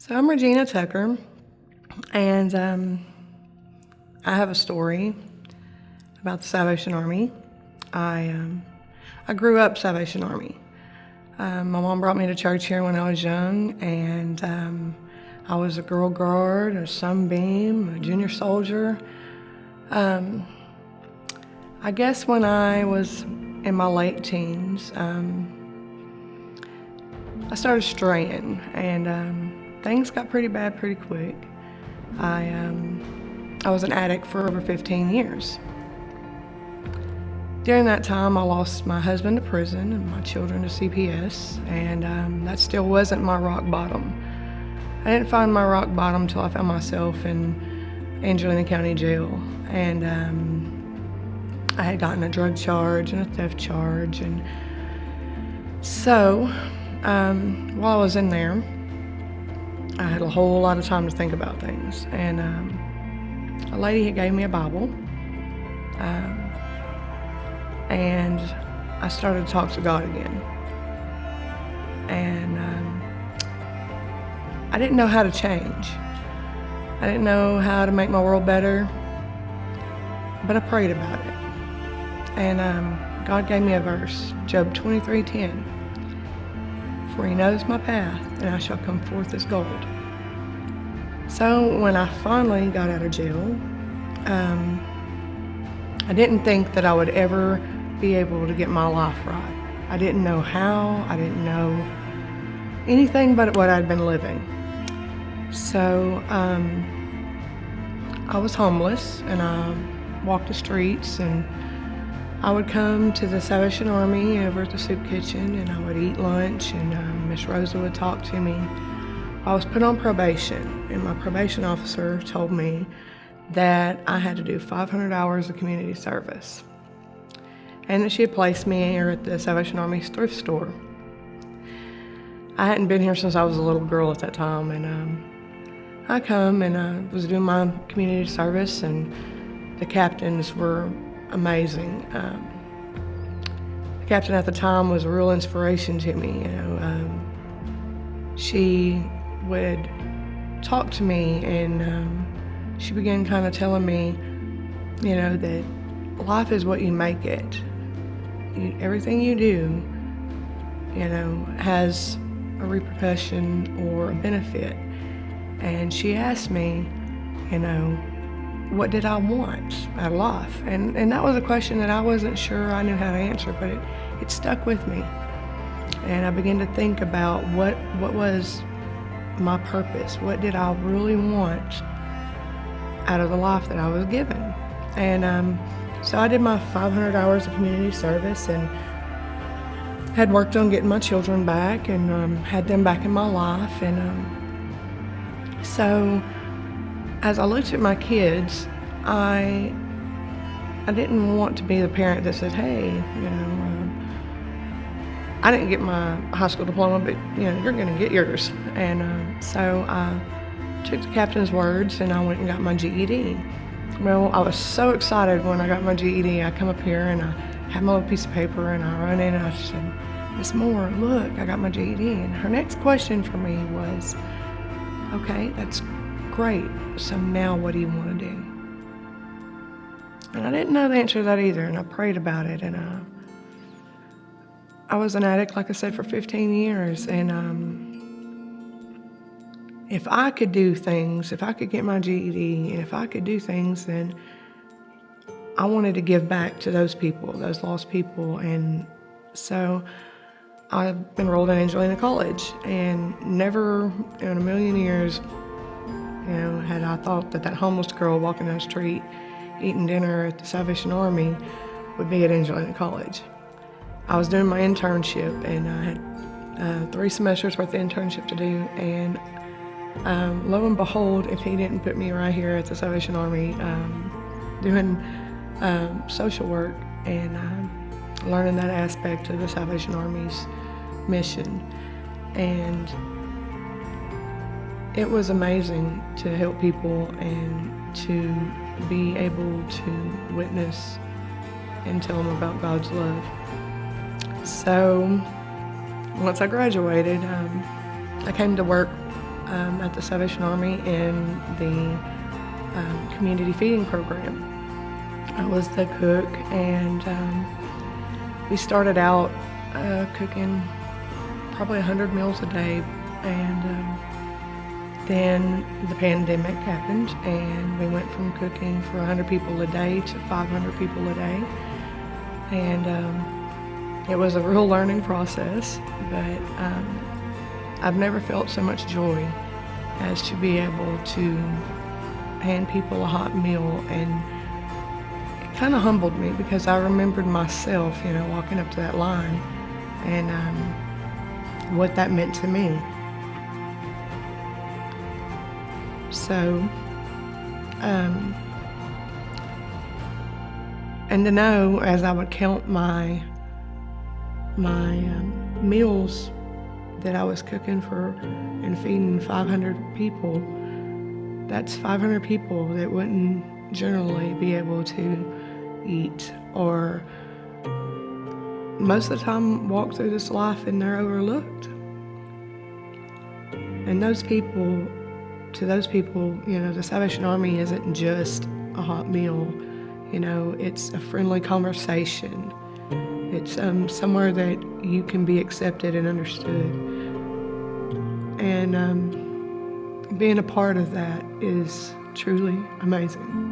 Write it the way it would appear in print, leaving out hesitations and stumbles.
So I'm Regina Tucker, and I have a story about the Salvation Army. I grew up Salvation Army. My mom brought me to church here when I was young, and I was a girl guard, a sunbeam, a junior soldier. I guess when I was in my late teens, I started straying, and things got pretty bad pretty quick. I was an addict for over 15 years. During that time, I lost my husband to prison and my children to CPS, and that still wasn't my rock bottom. I didn't find my rock bottom until I found myself in Angelina County Jail, and I had gotten a drug charge and a theft charge, and so while I was in there, I had a whole lot of time to think about things, and a lady had gave me a Bible, and I started to talk to God again, and I didn't know how to change. I didn't know how to make my world better, but I prayed about it, and God gave me a verse, Job 23:10. For he knows my path, and I shall come forth as gold. So when I finally got out of jail, I didn't think that I would ever be able to get my life right. I didn't know how, I didn't know anything but what I'd been living. So I was homeless, and I walked the streets, and I would come to the Salvation Army over at the soup kitchen, and I would eat lunch, and Miss Rosa would talk to me. I was put on probation, and my probation officer told me that I had to do 500 hours of community service, and that she had placed me here at the Salvation Army's thrift store. I hadn't been here since I was a little girl at that time, and I come and I was doing my community service, and the captains were amazing. The captain at the time was a real inspiration to me. She would talk to me, and she began kind of telling me, that life is what you make it. Everything you do, has a repercussion or a benefit. And she asked me, what did I want out of life? And that was a question that I wasn't sure I knew how to answer, but it stuck with me. And I began to think about what was my purpose? What did I really want out of the life that I was given? And so I did my 500 hours of community service, and had worked on getting my children back, and had them back in my life. And so as I looked at my kids, I didn't want to be the parent that said, hey, I didn't get my high school diploma, but you're gonna get yours. And so I took the captain's words, and I went and got my GED. Well, I was so excited when I got my GED. I come up here, and I had my little piece of paper, and I run in, and I said, Miss Moore, look, I got my GED. And her next question for me was, okay, that's great, so now what do you want to do? And I didn't know the answer to that either, and I prayed about it. And I was an addict, like I said, for 15 years, and if I could do things, if I could get my GED, and if I could do things, then I wanted to give back to those people, those lost people. And so I enrolled in Angelina College, and never in a million years had I thought that homeless girl walking down the street eating dinner at the Salvation Army would be at Angelina College. I was doing my internship, and I had 3 semesters worth of internship to do, and lo and behold, if he didn't put me right here at the Salvation Army doing social work and learning that aspect of the Salvation Army's mission. And it was amazing to help people and to be able to witness and tell them about God's love. So once I graduated, I came to work at the Salvation Army in the community feeding program. I was the cook, and we started out cooking probably 100 meals a day, and then the pandemic happened, and we went from cooking for 100 people a day to 500 people a day, and it was a real learning process, but I've never felt so much joy as to be able to hand people a hot meal. And it kind of humbled me, because I remembered myself, walking up to that line and what that meant to me. So, and to know, as I would count my meals that I was cooking for and feeding 500 people, that's 500 people that wouldn't generally be able to eat, or most of the time walk through this life and they're overlooked. And to those people, the Salvation Army isn't just a hot meal. It's a friendly conversation. It's somewhere that you can be accepted and understood. And being a part of that is truly amazing.